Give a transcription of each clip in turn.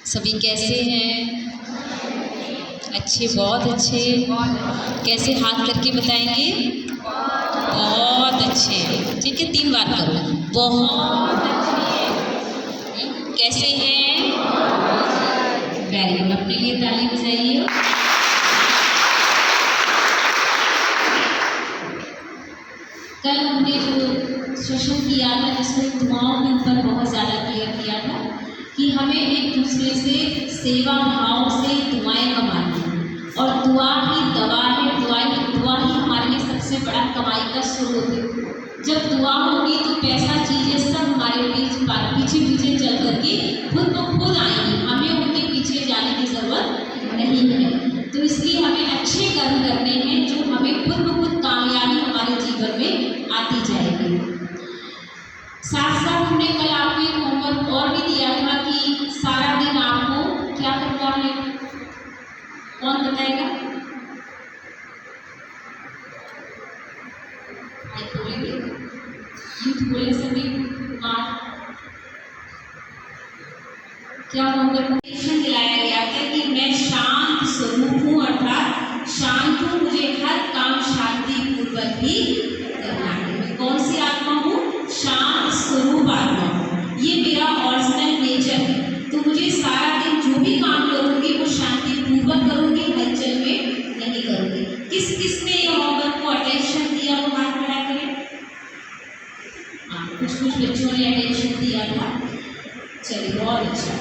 सभी कैसे हैं? अच्छे, बहुत अच्छे। कैसे हाथ करके बताएंगे? बहुत अच्छे। ठीक है, 3 बार करो। बहुत अच्छे। कैसे हैं? Very good. अपने लिए ताली बजाइए। कल हमने जो सेशन किया था जिसमें दुआओं के ऊपर बहुत ज़्यादा क्लियर किया था कि हमें एक दूसरे से सेवा भाव से दुआएं कमानी है और दुआ ही दवा है। दुआ ही हमारे लिए सबसे बड़ा कमाई का स्रोत है। जब दुआ होगी तो पैसा चीज़ें सब हमारे पीछे पीछे चल करके खुद ब खुद आएंगी। हमें उनके पीछे जाने की ज़रूरत नहीं है। तो इसलिए हमें अच्छे कर्म करने हैं जो हमें खुद ब खुद कामयाबी हमारे जीवन में आती जाएगी। साथ साथ हमने कल आपको एक होमवर्क और भी दिया था कि सारा दिन आपको क्या करना है। कौन बताएगा? बोले सभी। क्या होमवर्क दिलाया गया था कि मैं शांत स्वरूप हूँ, अर्थात शांत हूँ, मुझे हर काम शांति पूर्वक ही करना है। मैं कौन सी आत्मा हूँ? शांत स्वरूप आत्मा। ये मेरा ओरिजिनल नेचर है। तो मुझे सारा दिन जो भी काम करूँगी वो शांति पूर्वक करूँगी, हलचल में नहीं करूँगी। किस किस ने ये होमवर्क को अटेंशन दिया वो हाथ खड़ा करें। कुछ बच्चों ने अटेंशन दिया था। चलिए, बहुत अच्छा।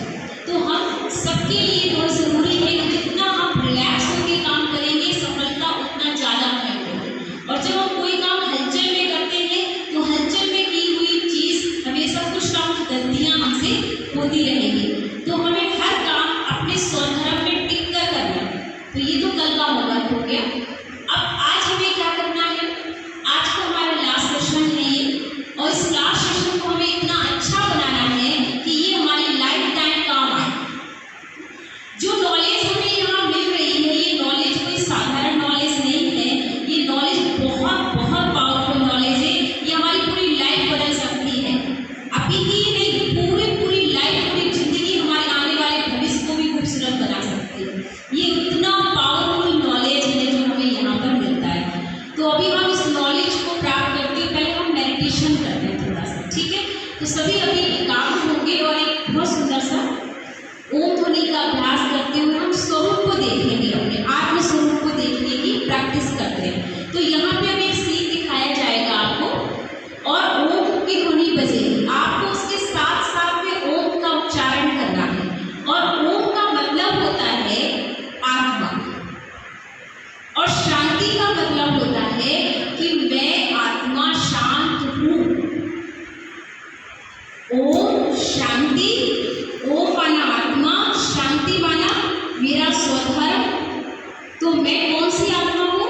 तो हम सबके लिए बहुत ज़रूरी है कि जितना हम रिलैक्स होकर काम करेंगे सफलता उतना ज़्यादा मिलेगी। और जब हम कोई काम हलचल में करते हैं तो हलचल में की हुई चीज़ हमेशा कुछ ना कुछ गलतियाँ हमसे होती रहेंगी। तो हमें हर काम अपने स्वधर्म में टिक कर करना है। तो ये तो कल का होमवर्क हो गया। अब आज हमें क्या करना है? आज को हमारा लास्ट सेशन है ये, और इस लास्ट सेशन को हमें इतना अच्छा बनाना है कि ये हमारी लाइफ टाइम काम आए। जो नॉलेज हमें यहाँ मिल रही है ये नॉलेज कोई साधारण नॉलेज नहीं है। ये नॉलेज बहुत बहुत पावरफुल नॉलेज है। ये हमारी पूरी लाइफ बदल सकती है। अभी की नहीं, पूरी लाइफ, पूरी जिंदगी, हमारे आने वाले भविष्य को भी खूबसूरत बना सकती है। ये इतना पावरफुल नॉलेज है जो हमें यहाँ पर मिलता है। तो अभी हम इस नॉलेज को प्राप्त करते हैं, पहले हम मेडिटेशन करते हैं थोड़ा सा, ठीक है? तो सभी अभी एकाग्र होंगे और एक बहुत सुंदर सा ओम ध्वनि का अभ्यास करते हुए हम स्वरूप को देखेंगे, अपने आत्म स्वरूप को देखने की प्रैक्टिस करते हैं। तो यहाँ पे हमें एक सीन दिखाया जाएगा आपको और ओम की ध्वनि बजेगी। आपको शांति, ओ माना आत्मा, शांति माना मेरा स्वधर्म। तो मैं कौन सी आत्मा हूँ?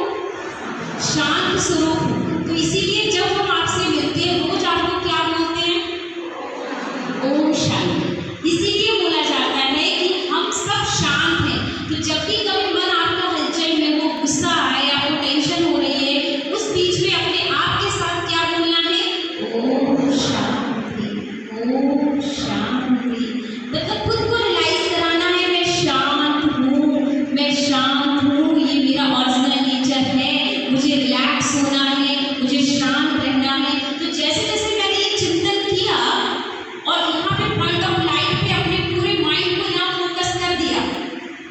शांत स्वरूप हूँ। तो इसीलिए जब हम आपसे मिलते हैं रोज आपको क्या बोलते हैं? ओम शांति। इसीलिए बोला जाता है कि हम सब शांत हैं। तो जब भी कभी मन आपका हलचल में हो, गुस्सा आए, आपको टेंशन हो रही है, उस बीच में अपने आप के साथ क्या बोलना है? ओम शांति, ओम शांति। मतलब खुद को रियलाइज कराना है मैं शांत हूँ, मैं शांत हूँ, ये मेरा ओरिजिनल नेचर है, मुझे रिलैक्स होना है, मुझे शांत रहना है। तो जैसे जैसे मैंने ये चिंतन किया और यहाँ पे पॉइंट ऑफ लाइट पे अपने पूरे माइंड को यहाँ फोकस कर दिया,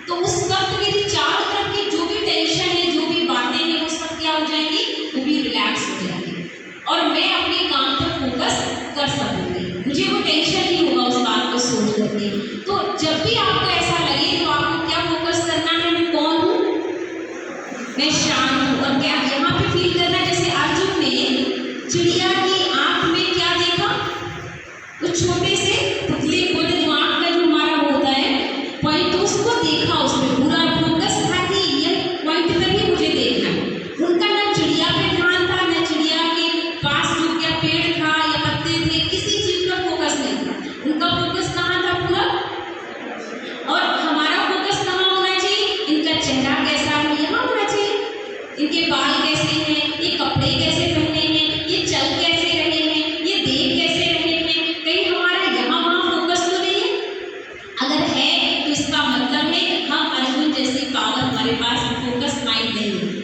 तो उस वक्त मेरी चारों तरफ की जो भी टेंशन है, जो भी बातें हैं, वो सब क्या हो जाएंगी? वो भी रिलैक्स हो जाएंगी और मैं अपने काम पर फोकस कर सकूंगी। मुझे वो टेंशन नहीं होगा उस बात को सोच करके। तो जब भी आपको ऐसा लगे तो आपको क्या फोकस करना है? मैं कौन हूँ? मैं शांत हूँ। और क्या यहाँ पे फील करना है जैसे अर्जुन ने चिड़िया की आंख में क्या देखा? उस छोटे से पुतले को जो आंख का जो हमारा होता है पॉइंट, तो उसको देखा, उस पर पूरा फोकस था कि ये पॉइंट पर ही मुझे देखना है। उनका ना चिड़िया पे ध्यान था, ना चिड़िया के पास जो क्या पेड़ था या पत्ते थे, किसी चीज का फोकस नहीं था। उनका फोकस कहाँ था पूरा? और हमारा फोकस कहाँ होना चाहिए? इनका चेहरा कैसा है यहाँ होना चाहिए, इनके बाल कैसे हैं, ये कपड़े कैसे पहने हैं, ये चल कैसे रहे हैं, ये देख कैसे रहे हैं। कहीं हमारा यहाँ वहाँ फोकस तो नहीं है? अगर है तो इसका मतलब है हम अर्जुन जैसी पावर हमारे पास फोकस माइंड नहीं है।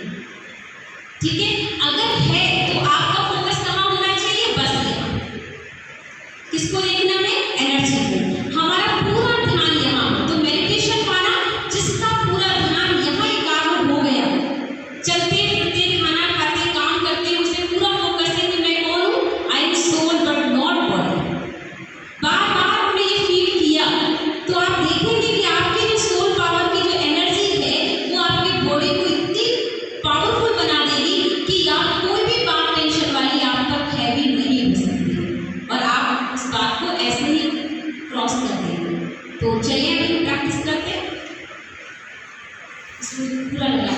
ठीक है, अगर है तो आपका फोकस कहाँ होना चाहिए? बस यहाँ। किसको देखना है? एनर्जी को। हमारा पूरा ध्यान यहाँ। तो मेडिटेशन माना जिसका पूरा ध्यान यहाँ एकाग्र हो गया, चलते फिरते, खाना खाते, काम करते, उसे पूरा फोकस है कि मैं कौन हूँ? I am soul but not body. बार बार हमने ये फील किया तो आप देखेंगे कि आपकी जो सोल पावर की जो एनर्जी है वो आपकी बॉडी को इतनी पावरफुल बना देगी कि आप कोई भी बात टेंशन वाली आप पर हैवी नहीं हो सकती और आप उस बात को ऐसे ही क्रॉस कर देंगे। तो चलिए अभी प्रैक्टिस करते हैं। इसमें पूरा लगा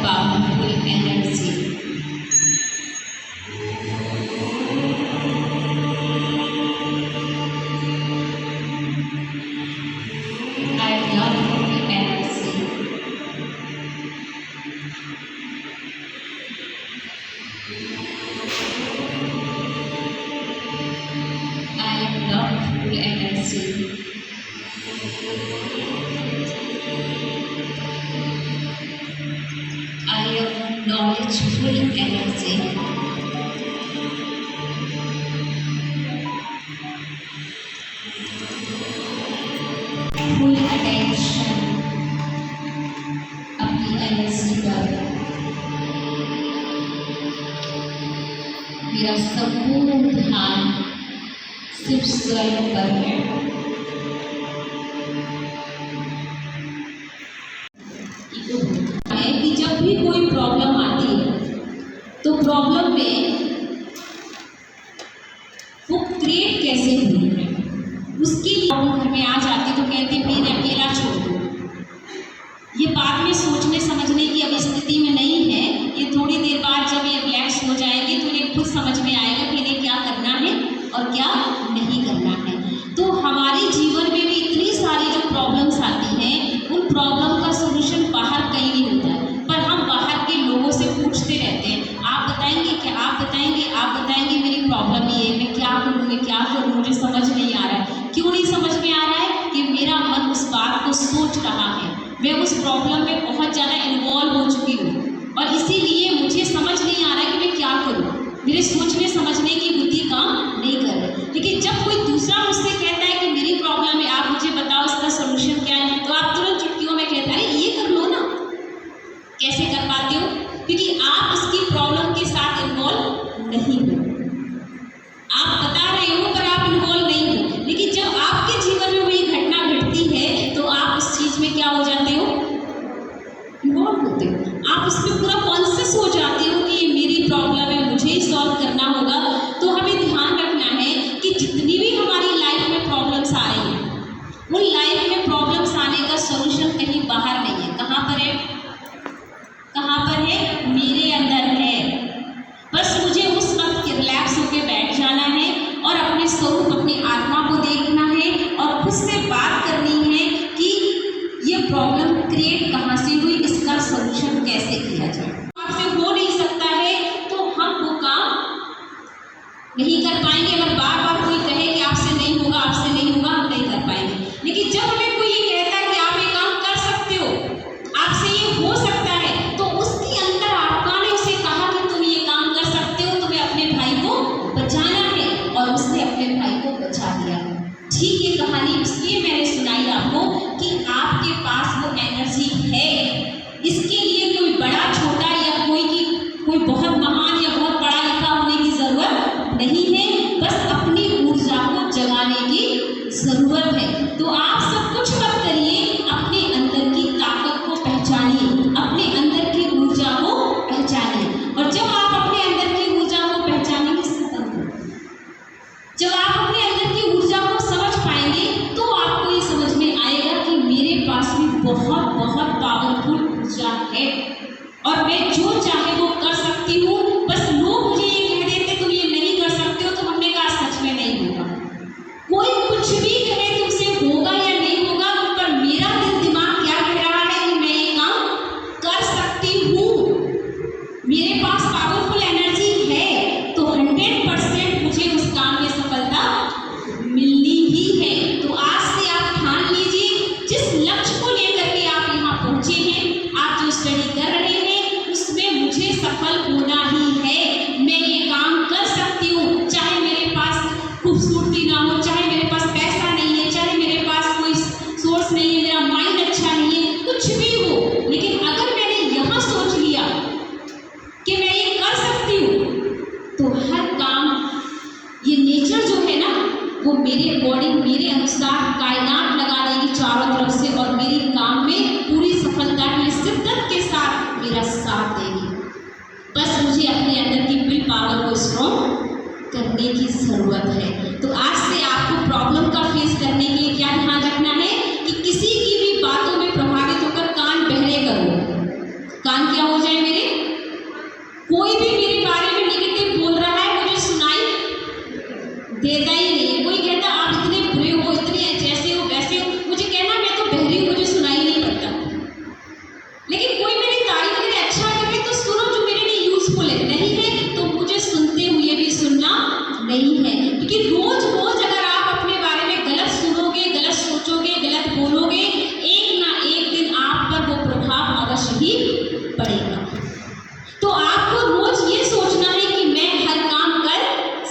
powerful energy. I love energy. I love energy. I am knowledgeful energy. Full attention अपनी एनर्जी पर। मेरा संपूर्ण ध्यान सिर्फ स्वयं पर है। कि जब भी कोई प्रॉब्लम आती है तो प्रॉब्लम में वो क्रिएट कैसे हुई है उसकी घर में आ जाती तो कहते फिर अकेला छोड़ दो। ये बाद में सोचने समझने की अब स्थिति में नहीं है। ये थोड़ी देर बाद जब ये रिलैक्स हो जाएगी तो इन्हें खुद समझ में आएगा कि इन्हें क्या करना है और क्या नहीं करना है। तो हमारे जीवन में भी इतनी सारी जो प्रॉब्लम्स आती हैं उन प्रॉब्लम का सोल्यूशन बाहर कहीं नहीं होता है, पर हम बाहर के लोगों से पूछते रहते हैं आप बताएंगे क्या, आप बताएंगे, आप बताएंगे मेरी प्रॉब्लम ये है, मैं क्या करूँ, मैं क्या करूँ, मुझे समझ नहीं आ रहा है। क्यों नहीं समझ में आ रहा है? कि मेरा मन उस बात को सोच रहा है, मैं उस प्रॉब्लम में बहुत ज़्यादा इन्वॉल्व हो चुकी हूँ और इसीलिए मुझे समझ नहीं आ रहा है कि मैं क्या करूँ। मेरे सोचने समझने की बुद्धि काम नहीं कर रही। लेकिन जब कोई दूसरा मुझसे कहता है कि मेरी प्रॉब्लम अच्छी ये कहानी इसलिए मैंने सुनाई आपको कि आपके पास वो एनर्जी है। इसके लिए कोई बड़ा छोटा या कोई बहुत महान या बहुत पढ़ा लिखा होने की जरूरत नहीं है, बस अपनी ऊर्जा को जगाने की जरूरत है। तो आप सब कुछ मत करिए, अपने अंदर की ताकत को पहचानिए, अपने अंदर की ऊर्जा को पहचानिए। और जब आप अपने अंदर की ऊर्जा को पहचानेंगे, जब आप अपने अंदर की ऊर्जा को समझ पाएंगे, तो आपको ये समझ में आएगा कि मेरे पास भी बहुत बहुत पावरफुल ऊर्जा है और मैं जो चाहे वो कर सकती हूँ। बस लोग मुझे ये कह देते तुम ये नहीं कर सकते हो, तो हमने कहा सच में नहीं होगा। कोई कुछ भी कहे तुमसे होगा या नहीं होगा, पर मेरा दिमाग क्या कह रहा है कि मैं ये काम कर सकती हूँ, मेरे पास पावरफुल एनर्जी है, तो 100% मुझे उस काम में सफलता मिलनी ही है। तो आज से आप ठान लीजिए, जिस लक्ष्य को लेकर के आप यहाँ पहुँचे हैं, आप जो स्टडी कर रहे हैं, उसमें मुझे सफल होना ही है। मैं ये काम कर सकती हूँ, चाहे मेरे पास खूबसूरती ना हो, चाहे मेरे पास पैसा नहीं है, चाहे मेरे पास कोई सोर्स नहीं है, मेरा माइंड अच्छा नहीं है, कुछ भी हो, लेकिन अगर मैंने यहाँ सोच लिया कि मैं ये कर सकती हूँ, तो हर काम, ये नेचर जो है ना, वो मेरे अकॉर्डिंग, मेरे अनुसार कायनात लगा देगी चारों तरफ से, और मेरी काम में पूरी सफलता की शिद्दत के साथ मेरा साथ देगी। बस मुझे अपने अंदर की विल पावर को स्ट्रॉन्ग करने की ज़रूरत है। तो आज से आपको प्रॉब्लम का फेस करने के लिए क्या ध्यान रखना है कि किसी की भी बातों में प्रभावित होकर कान बहरे करो। कान क्या हो जाए मेरे? कोई भी मेरे बारे में नेगेटिव बोल रहा है, मुझे सुनाई देता ही नहीं है। कोई कहता आप इतने बुरे हो, इतने जैसे हो वैसे हो, मुझे कहना मैं तो बहरी हूँ, मुझे सुनाई नहीं पड़ता। लेकिन कोई मेरी तारीफ करे, अच्छा करे, तो सुनो, जो मेरे लिए यूजफुल है। नहीं है तो मुझे सुनते हुए भी सुनना नहीं है, क्योंकि रोज रोज अगर आप अपने बारे में गलत सुनोगे, गलत सोचोगे, गलत बोलोगे, एक ना एक दिन आप पर वो प्रभाव अवश्य ही पड़ेगा। तो आपको रोज ये सोचना है कि मैं हर काम कर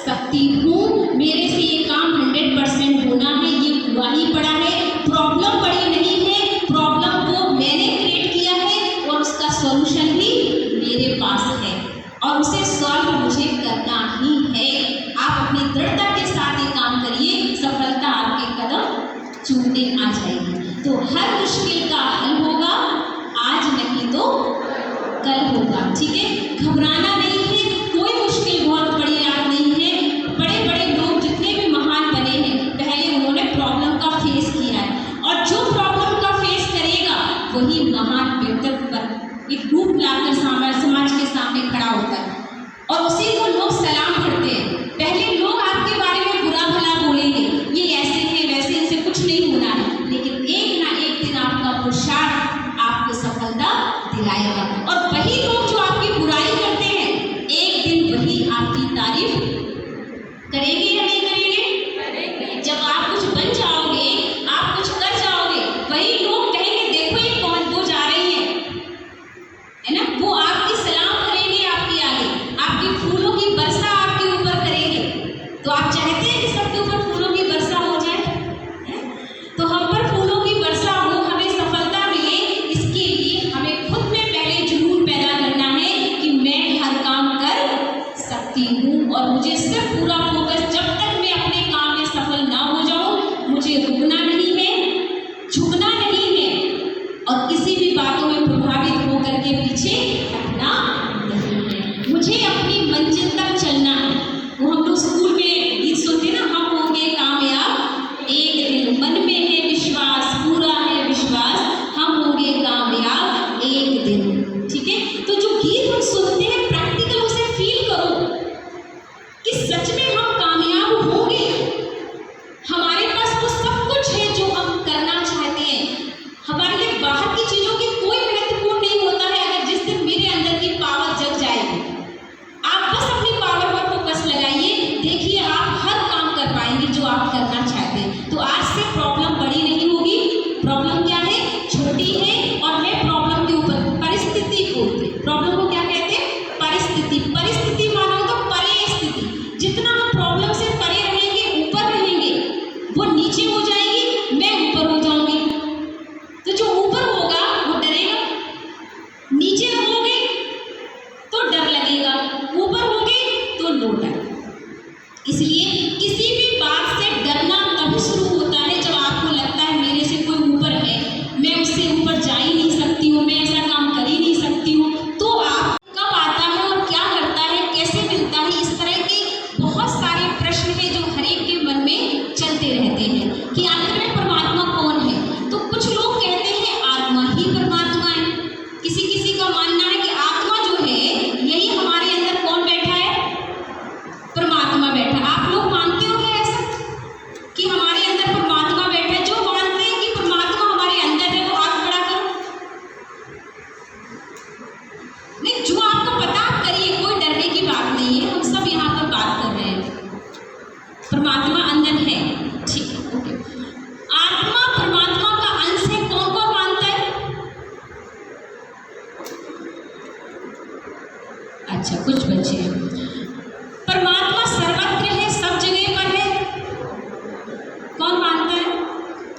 सकती हूँ, मेरे से ये काम 100% होना है, ये हुआ ही पड़ा है, प्रॉब्लम बड़ी नहीं है, प्रॉब्लम को मैंने क्रिएट किया है और उसका सॉल्यूशन भी मेरे पास है और उसे सॉल्व मुझे करना ही है। आप अपनी दृढ़ता के साथ ये काम करिए, सफलता आपके कदम चूमने आ जाएगी। तो हर मुश्किल का हल होगा, आज नहीं तो कल होगा, ठीक है? घबराना नहीं है, कोई मुश्किल बहुत बड़ी बात नहीं है। बड़े बड़े लोग जितने भी महान बने हैं, पहले उन्होंने प्रॉब्लम का फेस किया है, और जो प्रॉब्लम का फेस करेगा वही महान व्यक्तित्व पर एक रूप लाकर समाज के सामने खड़ा होता है, और उसी को लोग सलाम करते हैं। पहले लोग आपके बारे में बुरा भला बोलेंगे, ये ऐसे है वैसे, इनसे कुछ नहीं होना है, लेकिन एक ना एक दिन आपका पुरुषार्थ आपको सफलता दिलाएगा। और वही लोग जो आपकी बुराई करते हैं, एक दिन वही आपकी तारीफ करेंगे या नहीं करेंगे? जब आप कुछ बन जाओगे, आप कुछ कर जाओगे, वही लोग कहेंगे देखो ये कौन, वो जा रही है ना, वो आपकी सलाम करेंगे आपके आगे।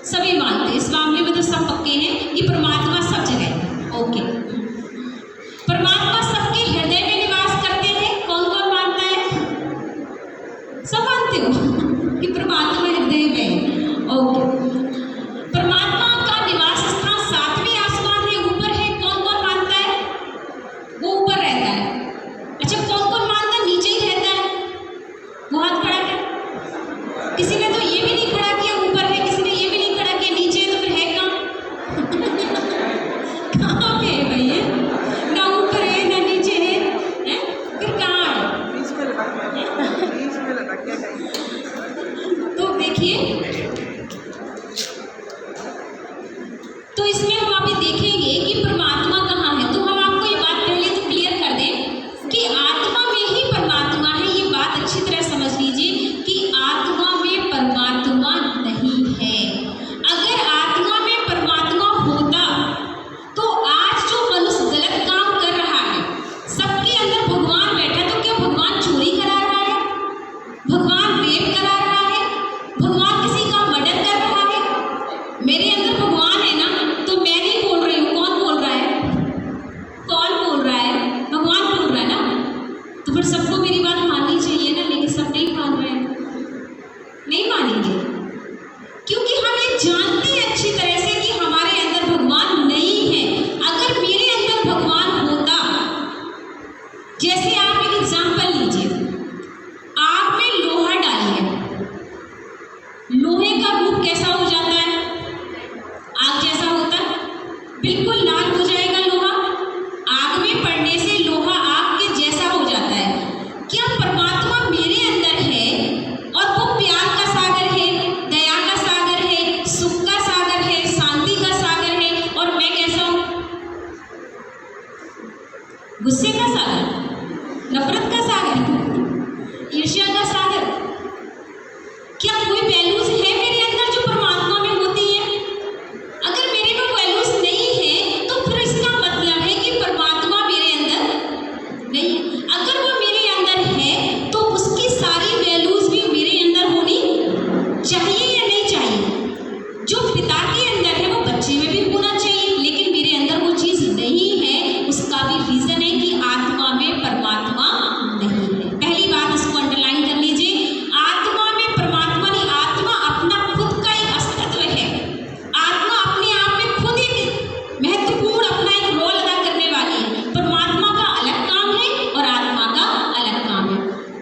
सभी मानते हैं, इस मामले में तो सब पक्के हैं कि परमात्मा सब जगह है। ओके, परमात्मा सबके हृदय में निवास करते हैं। कौन कौन मानता है? सब मानते हो कि परमात्मा हृदय में है। ओके, परमात्मा का निवास स्थान सातवें आसमान है, ऊपर है। कौन कौन मानता है? वो ऊपर रहता है। अच्छा, कौन कौन मानता है नीचे ही रहता है? वो हाथ खड़ा कर। किसी ने तो ये भी नहीं खड़ा किया ऊपर है, किसी ने ये भी नहीं खड़ा किया नीचे है, तो फिर है कहाँ? कहाँ पे है भैया? ना ऊपर है ना नीचे है, फिर कहाँ है? तो देखिए, तो इसमें हम अभी देखेंगे कि परमात्मा कहाँ है। तो हम आपको ये बात पहले तो क्लियर कर दें कि आत्मा में ही परमात्मा है। ये बात अच्छी तरह समझ लीजिए कि आत्मा में परमात्मा नहीं है। अगर आत्मा में परमात्मा होता तो आज जो मनुष्य गलत काम कर रहा है, सबके अंदर भगवान बैठा, तो क्या भगवान चोरी करा रहा है? भगवान रेप करा रहा है? भगवान किसी का मर्डर कर रहा है? मेरे अंदर भगवान है ना, तो मैं नहीं बोल रही हूँ। कौन बोल रहा है? कौन बोल रहा है? भगवान बोल रहा है ना। तो फिर सबको मेरी बात माननी चाहिए ना, लेकिन सब नहीं मान रहे हैं। नहीं मानेंगे क्योंकि हम ये जानते हैं अच्छी तरह से कि हमारे अंदर भगवान नहीं है। अगर मेरे अंदर भगवान होता, जैसे आप एक एग्जाम्पल लीजिए, आग में लोहा डालिए, लोहे का रूप कैसा हो जाता है? आग जैसा होता है, बिल्कुल लाल हो जाएगा लोहा। आग में पड़ने से लोहा आग के जैसा हो जाता है। क्या परमात्मा मेरे अंदर है और वो प्यार का सागर है, दया का सागर है, सुख का सागर है, शांति का सागर है, और मैं कैसा हूं? गुस्से का सागर, नफरत का सागर, ईर्ष्या का सागर। क्या कोई वैल्यूज है मेरे अंदर जो परमात्मा में होती है? अगर मेरे में वैल्यूज नहीं है तो फिर इसका मतलब है कि परमात्मा मेरे अंदर नहीं है। अगर वो मेरे अंदर है तो उसकी सारी वैल्यूज भी मेरे अंदर होनी चाहिए या नहीं चाहिए? जो पिता के अंदर है वो बच्चे में भी होना चाहिए, लेकिन मेरे अंदर वो चीज नहीं है। उसका भी रीजन है कि आत्मा में परमात्मा नहीं है। पहली बात इसको अंडरलाइन कर लीजिए, आत्मा में परमात्मा नहीं। आत्मा अपना खुद का एक अस्तित्व है। आत्मा अपने आप में खुद एक महत्वपूर्ण अपना एक रोल अदा करने वाली है। परमात्मा का अलग काम है और आत्मा का अलग काम है।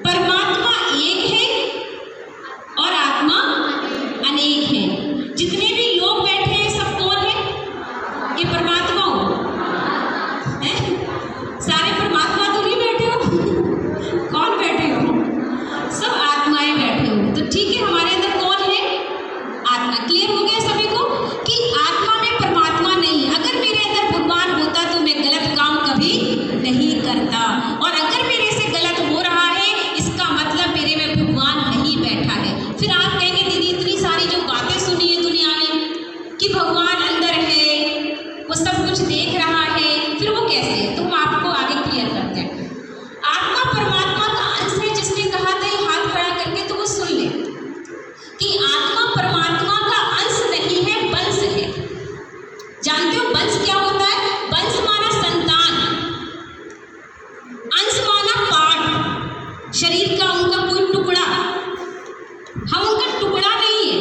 परमात्मा एक है और आत्मा अनेक है। जितने भी लोग बैठे हैं सब कौन है? ये परमात्मा हो, सारे परमात्मा तो नहीं बैठे हो। कौन बैठे हो? सब आत्माएं बैठे हो। तो ठीक है, हमारे अंदर कौन है? आत्मा। क्लियर हो गया सभी को कि आत्मा में परमात्मा नहीं है। अगर मेरे अंदर भगवान होता तो मैं गलत काम कभी नहीं करता, और अगर मेरे से गलत हो रहा है इसका मतलब मेरे में भगवान नहीं बैठा है। फिर आप कहेंगे दीदी इतनी सारी जो बातें सुनी है दुनिया में कि भगवान अंदर है, वो सब कुछ देख रहा है, फिर वो कैसे है? तो हम आपको आगे क्लियर करते हैं। आत्मा परमात्मा का अंश है। जिसने कहा था ये हाथ खड़ा करके, तो वो सुन ले कि आत्मा परमात्मा का अंश नहीं है, वंश है। जानते हो वंश क्या होता है? वंश माना संतान, अंश माना पार्ट, शरीर का उनका कोई टुकड़ा। हम उनका टुकड़ा नहीं है,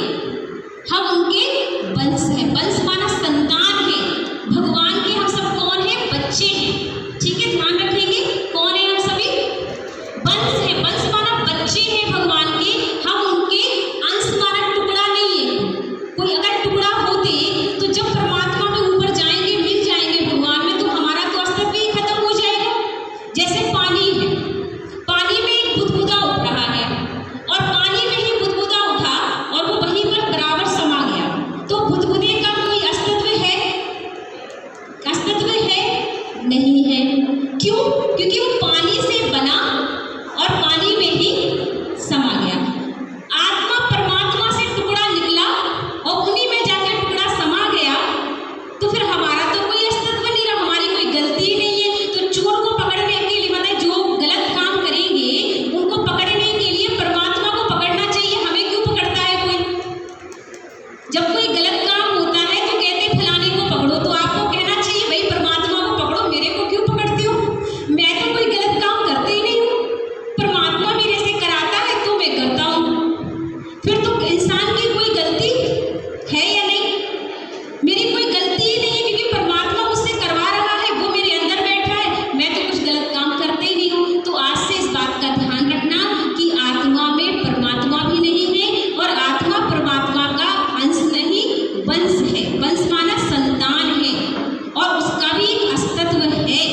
हम उनके वंश है। वंश माना संतान है। भगवान के हम सब कौन है? बच्चे हैं। ठीक है, ध्यान रखेंगे कौन है हम सभी? वंश है। वंश माना बच्चे हैं भगवान के, हम उनके अंश माना टुकड़ा नहीं है। कोई अगर टुकड़ा होते तो जब परमात्मा में ऊपर जाएंगे, मिल जाएंगे भगवान में, तो हमारा तो अस्तित्व ही खत्म हो जाएगा। जैसे पानी है, पानी में एक बुदबुदा उठ रहा है और पानी में ही बुदबुदा उठा और वो वहीं पर बराबर समा गया, तो बुदबुदे का कोई अस्तित्व है? अस्तित्व है? नहीं है। क्यों? क्योंकि वो पानी से बना और पानी में ही समा गया। आत्मा परमात्मा से टुकड़ा निकला और उन्हीं जब कोई गलत काम होता है तो कहते फलाने को पकड़ो, तो आपको कहना चाहिए भाई परमात्मा को पकड़ो, मेरे को क्यों पकड़ती हो? मैं तो कोई गलत काम करते ही नहीं हूँ, परमात्मा मेरे से कराता है तो मैं करता हूँ। फिर तो इंसान की कोई गलती है या नहीं? मेरी कोई गलती ही नहीं है, क्योंकि परमात्मा मुझसे करवा रहा है, वो मेरे अंदर बैठा है, मैं तो कुछ गलत काम करते ही नहीं हूँ। तो आज से इस बात का ध्यान रखना कि आत्मा में परमात्मा भी नहीं है और आत्मा परमात्मा का अंश नहीं, वंश है। वंश माना संतान है और उसका भी एक अस्तित्व है।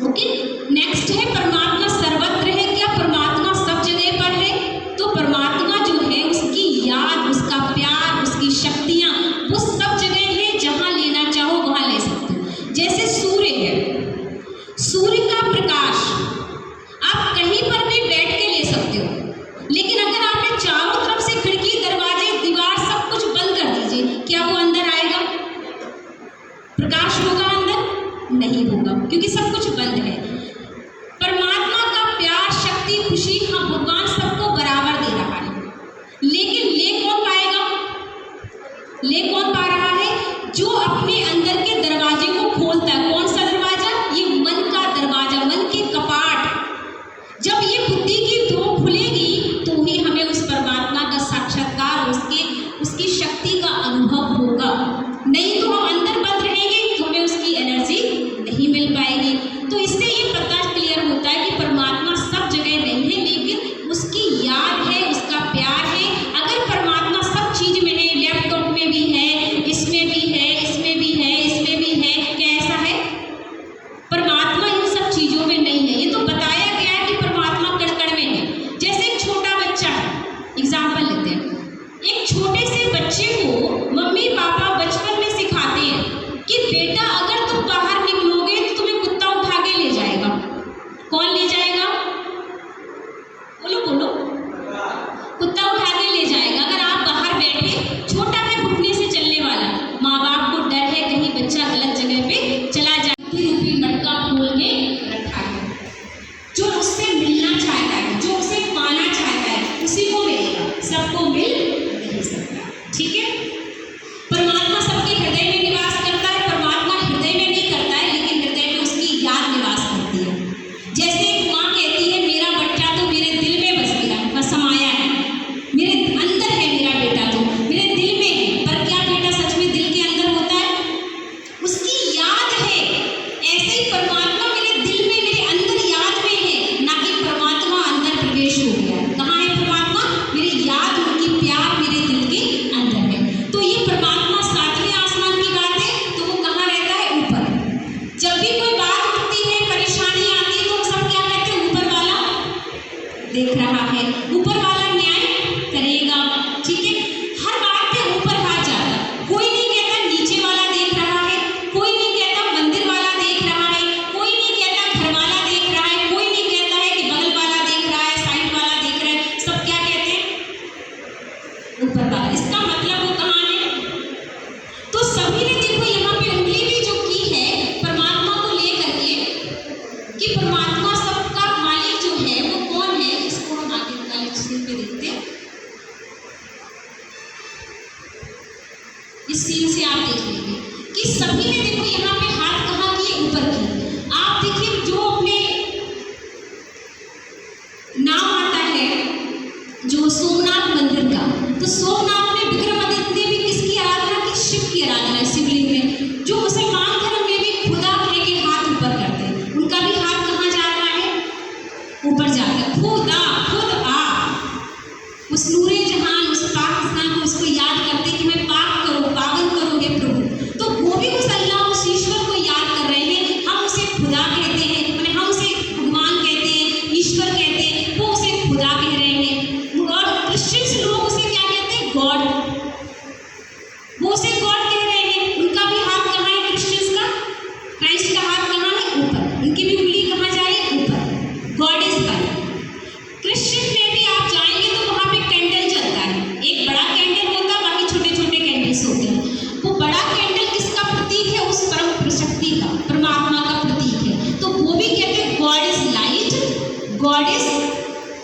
ओके, नेक्स्ट है परमात्मा सर्वत्र है। क्या परमात्मा सब जगह पर है? तो परमात्मा जो है उसकी याद, उसका प्यार, उसकी शक्तियाँ वो सब जगह है, जहाँ लेना चाहो वहाँ ले सकते हो। जैसे सूर्य है, सूर्य का प्रकाश आप कहीं पर भी बैठ के ले सकते हो, लेकिन अगर आपने चारों तरफ से खिड़की, दरवाजे, दीवार सब कुछ बंद कर दीजिए, क्या वो अंदर आएगा? प्रकाश होगा अंदर? नहीं होगा, क्योंकि सब कुछ बंद है। परमात्मा का प्यार, शक्ति, खुशी, हाँ भगवान सबको बराबर दे रहा है, लेकिन ले कौन पाएगा? ले कौन पा रहा है? जो अपने अंदर के दरवाजे को खोलता है। कौन सा दरवाजा? ये मन का दरवाजा, मन के कपाट। जब ये बुद्धि की दो खुलेगी तो ही हमें उस परमात्मा का साक्षात्कार, उसकी शक्ति का अनुभव होगा। नहीं तो हम अंदर बंद रहेंगे तो हमें उसकी एनर्जी नहीं मिल पाएगी। तो इससे ये पता क्लियर होता है कि परमात्मा सब जगह नहीं है, लेकिन उसकी याद है, उसका प्यार है। अगर परमात्मा सब चीज में है, लैपटॉप में भी है, इसमें भी है, इसमें भी है, इसमें भी है, क्या ऐसा है? परमात्मा इन सब चीजों में नहीं है। ये तो बताया गया है कि परमात्मा कण-कण में है। जैसे एक छोटा बच्चा है, एग्जाम्पल लेते हैं। एक छोटे से बच्चे को मम्मी पापा बचपन में सिखाते हैं कि बेटा अगर तुम बाहर निकलोगे तो तुम्हें कुत्ता उठा के ले जाएगा। कौन ले जाएगा? बोलो बोलो। कुत्ता उठा के ले जाएगा। अगर आप बाहर बैठे, छोटा है घुटने से चलने वाला, माँ बाप को डर है कहीं बच्चा गलत जगह पे चला जाए, रूपी मटका खोल के रखा है। जो उससे मिलना चाहता है, जो उसे पाना चाहता है, उसी को मिलेगा, सबको मिल नहीं सकता। ठीक है? परमात्मा सबके हृदय में निवास करता है। परमात्मा हृदय में नहीं करता है, लेकिन हृदय में उसकी याद निवास करती है। जैसे एक माँ कहती है मेरा बच्चा तो मेरे दिल में बस गया, समाया है, मेरे अंदर है मेरा बेटा, तो मेरे दिल में है। पर क्या बेटा सच में दिल के अंदर होता है? उसकी याद है। ऐसे ही परमात्मा मेरे दिल में, मेरे अंदर याद में है, ना कि परमात्मा अंदर प्रवेश हो गया। कहाँ है परमात्मा? मेरी याद, उनकी प्यार मेरे दिल के अंदर है। तो ये परमात्मा सातवें आसमान की बात है, तो वो कहाँ रहता है? ऊपर। जब भी कोई बात उठती है, परेशानी आती है, तो हम सब क्या कहते हैं? ऊपर वाला देख रहा है, ऊपर वाला न्याय करेगा। ठीक है? हर बात पे ऊपर हाथ जाता है। कोई नहीं कहता नीचे वाला देख रहा है, कोई नहीं कहता मंदिर वाला देख रहा है, कोई नहीं कहता घर वाला देख रहा है, कोई नहीं कहता है कि बगल वाला देख रहा है, साइड वाला देख रहा है। सब क्या कहते हैं? ऊपर वाला। इसका मतलब वो कहाँ है? तो सभी ने देखो यहाँ पे उंगली भी जो की है परमात्मा को लेकर के, कि परमात्मा सबका मालिक जो है वो कौन है। इसको हम आगे वाले सीन पे देखते हैं। इस सीन से आप देख लेंगे कि सभी ने देखो यहाँ पे हाथ कहाँ किए? ऊपर किए। आप देखिए जो अपने नाम आता है जो सोमनाथ मंदिर का, तो सोमनाथ में विक्रमादित्य भी किसकी आराधना की? शिव की आराधना है, शिवलिंग में। जो मुसलमान धर्म में भी खुदा कह के हाथ ऊपर करते हैं, उनका भी हाथ कहाँ जा रहा है? ऊपर जा रहा है। खुदा, खुद आप उस नूरे जहान, उस पाकिस्तान को उसको याद करते कि मैं पाक करो, पावन करो हे प्रभु। तो वो भी उस अल्लाह, उस ईश्वर को याद कर रहे हैं। हम उसे खुदा कहते हैं, मैंने हम उसे भगवान कहते हैं, ईश्वर कहते हैं, वो उसे खुदा कह रहे हैं। और क्रिश्चियंस लोग उसे क्या कहते हैं? गॉड। वो उसे गॉड कह रहे हैं। उनका भी हाथ कहाँ है? क्रिश्चियंस का, क्राइस्ट का हाथ कहाँ है? ऊपर। उनकी भी उंगली कहाँ जा रही है? ऊपर। God is one. क्रिश्चियन में भी आप जाएंगे तो वहाँ पे कैंडल जलता है। एक बड़ा कैंडल होता है, बाकी छोटे छोटे कैंडल्स होते हैं। वो बड़ा कैंडल किसका प्रतीक है? उस परम शक्ति का, परमात्मा का प्रतीक है। तो वो भी कहते हैं God is light, God is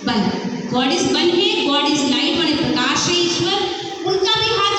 one. God is one है, गॉड इज लाइट, माने प्रकाश है ईश्वर। उनका भी हाथ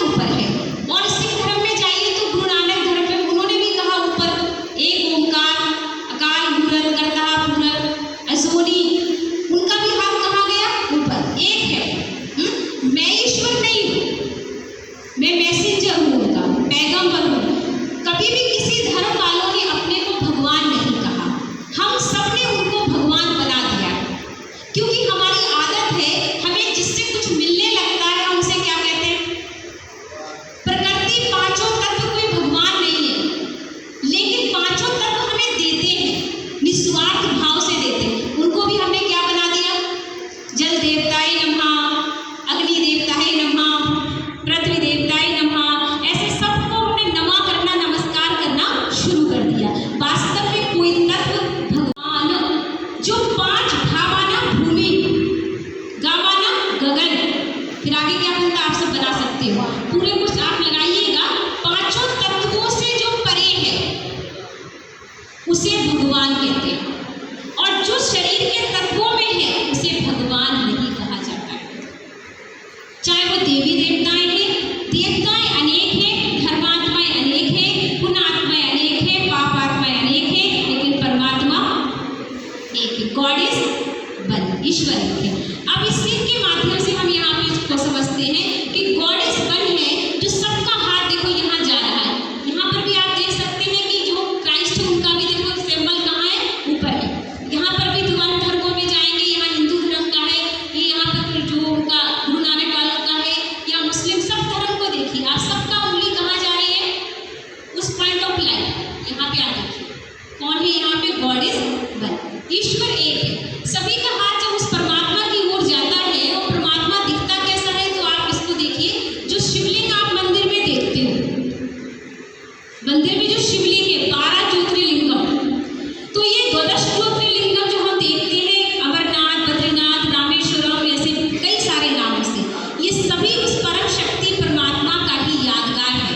सकते हो। पूरे कुछ आप लगाइएगा, पांचों तत्वों से जो परे है उसे भगवान कहते हैं, और जो शरीर के तत्वों में है उसे भगवान नहीं कहा जाता है। चाहे वो देवी देवताएं हैं, देवताएं अनेक हैं, धर्मात्माएं अनेक हैं, पुण्यात्माएं अनेक हैं, पापात्माएं अनेक हैं, लेकिन परमात्मा एक है। गॉड इज वन, ईश्वर एक है। अब इस सीख के माध्यम से हम यहाँ पे इसको समझते हैं कि गॉड इज वन है, जो सबका हाथ देखो यहाँ जा रहा है। यहाँ पर भी आप देख सकते हैं कि जो क्राइस्ट है उनका भी देखो सिंबल कहाँ है, ऊपर है। यहाँ पर भी वन धर्मों में जाएंगे, यहाँ हिंदू धर्म का है, ये यहाँ पर जो उनका गुरु नानक वालों का है, या मुस्लिम, सब धर्म को देखिए आप, सबका उंगली कहाँ जा रही है, उस पॉइंट ऑफ लाइट। यहाँ पे आप देखिए कौन है, यहाँ पे गॉड इज वन, ईश्वर एक है। सभी का हाथ जब उस परमात्मा की ओर जाता है, और परमात्मा दिखता कैसा है, तो आप इसको देखिए, जो शिवलिंग आप मंदिर में देखते हो, मंदिर में जो शिवलिंग है 12 ज्योतिर्लिंगम, तो ये द्वादश ज्योतिर्लिंगम जो हम देखते हैं, अमरनाथ, बद्रीनाथ, रामेश्वरम, ऐसे कई सारे नामों से, ये सभी उस परम शक्ति परमात्मा का ही यादगार है।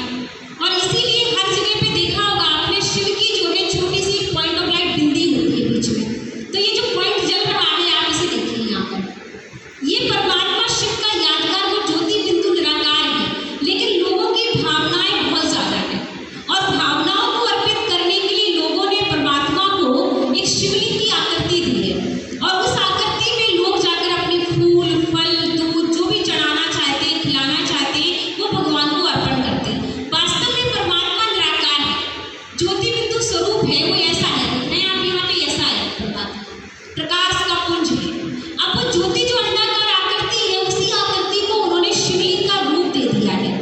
और इसीलिए हर जगह पे देखा होगा आपने, शिव की जो है छोटी सी पॉइंट ऑफ लाइट बिंदी होती है बीच में, तो ये जो पॉइंट जल रहा है आप इसे देखिए यहाँ पर, ये परमात्मा शिव का यादगार वो ज्योति बिंदु निराकार है। लेकिन लोगों की भावनाएं बहुत ज्यादा है, और भावनाओं को अर्पित करने के लिए लोगों ने परमात्मा को एक शिवलिंग की आकृति दी है, और उस आकृति में लोग जाकर अपने फूल, फल, दूध जो भी चढ़ाना चाहते हैं, खिलाना चाहते हैं, वो भगवान को अर्पण करते हैं। वास्तव में परमात्मा निराकार है, ज्योति बिंदु स्वरूप है, वो ऐसा है, नहीं आप यहाँ पे ऐसा है, प्रकाश का पुंज है। अब वो ज्योति जो अंडाकार आकृति है, उसी आकृति को उन्होंने शिवलिंग का रूप दे दिया है,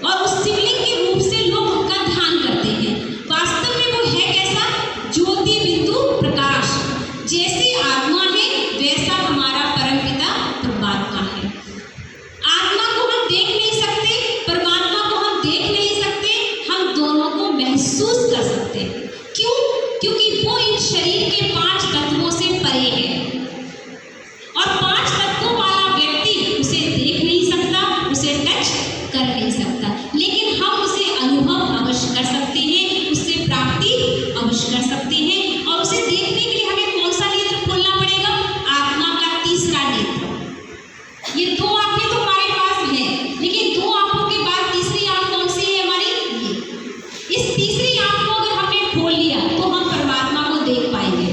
और उस शिवलिंग के रूप से लोग उनका ध्यान करते हैं। वास्तव में वो है कैसा, ज्योति बिंदु प्रकाश। जैसे आत्मा है वैसा हमारा परमपिता परमात्मा है। आत्मा को हम देख नहीं सकते, परमात्मा को हम देख नहीं सकते, हम दोनों को महसूस कर सकते हैं। क्यों? क्योंकि वो इन शरीर के 5 तत्वों से परे है, और 5 तत्वों वाला व्यक्ति उसे देख नहीं सकता, उसे टच कर नहीं सकता, लेकिन हम उसे अनुभव अवश्य कर सकते हैं, उससे प्राप्ति अवश्य कर सकते हैं। और उसे देखने के लिए हमें कौन सा नेत्र खोलना पड़ेगा, आत्मा का तीसरा नेत्र। ये 2 आंखें तो हमारे पास है, लेकिन 2 आंखों के बाद तीसरी आंख कौन सी है हमारी, ये। इस तीसरी आंख को अगर हमने खोल लिया तो हम परमात्मा को देख पाएंगे,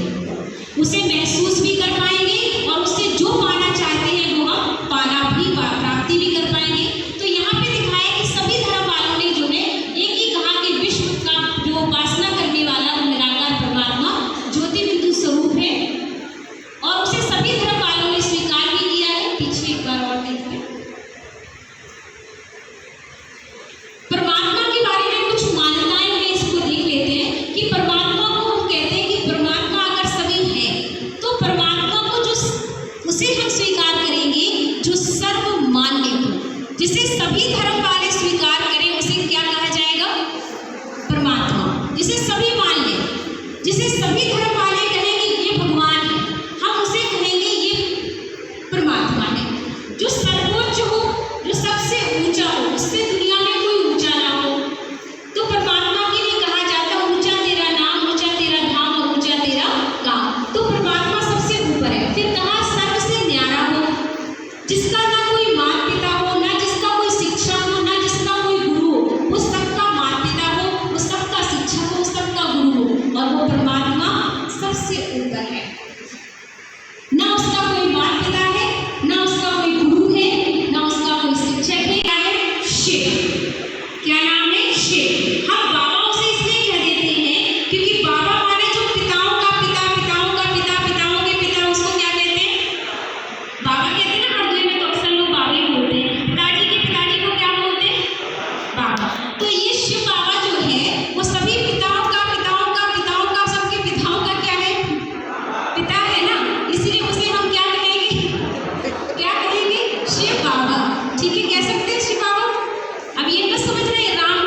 उसे महसूस भी कर पाएंगे, और उससे जो पाना चाहते हैं वो हम पाना भी, प्राप्ति भी कर पाएंगे। तो यहाँ पे दिखाया कि सभी धर्म वालों ने जो है एक ही कहा कि विश्व का जो उपासना करने वाला वो निराकार परमात्मा ज्योति बिंदु स्वरूप है, और उसे सभी धर्म वालों ने स्वीकार भी किया है। पीछे एक बार और देखते हैं, परमात्मा के बारे में कुछ मान्यताएं हैं, इसको देख लेते हैं कि परमात्मा को हम कहते हैं कि परमात्मा अगर सभी है, तो परमात्मा को जो उसे हम स्वीकार करेंगे जो सर्वमान्य हो, जिसे सभी धर्म वाले स्वीकार करें, उसे क्या कहा जाएगा, परमात्मा। जिसे सभी मान लें, जिसे सभी धर्म वाले कहेंगे ये भगवान है, हम उसे कहेंगे ये परमात्मा है। जो सर्वोच्च हो, जो सबसे ऊंचा हो, उससे दुनिया में कोई ऊंचा ना हो, तो परमात्मा के लिए कहा जाता है ऊंचा तेरा नाम, ऊंचा तेरा धाम, और ऊंचा तेरा काम। तो परमात्मा सबसे ऊपर है। फिर कहा सबसे न्यारा हो, जिसका ना कोई माता पिता हो, ना जिसका कोई शिक्षक हो, ना जिसका कोई गुरु हो, वो सबका माता पिता हो, वो सबका शिक्षक हो, सबका गुरु हो, और वो परमात्मा सबसे ऊपर है। ना उसका कोई माता पिता है, ना उसका कोई गुरु है, ना उसका कोई शिक्षक है। क्या है? शिव। क्या नाम है? शिव। हम बाबा उसे इसलिए कह देते हैं क्योंकि बाबा माने जो पिताओं का पिता, पिताओं का पिता, पिताओं के पिता, उसको क्या कहते हैं? बाबा कहते हैं ना। हर में तो अक्सर लोग बाबा ही बोलते हैं। पिताजी के पिताजी को क्या बोलते हैं? बाबा। तो ये शिव बाबा जो है वो सभी पिताओं का पिताओं का पिताओं का, सबके पिताओं का क्या है? पिता है ना। इसलिए उसे हम क्या कहेंगे? क्या कहेंगे? शिव बाबा। ठीक है, कह सकते हैं शिव बाबा। अब ये मत समझ रहे राम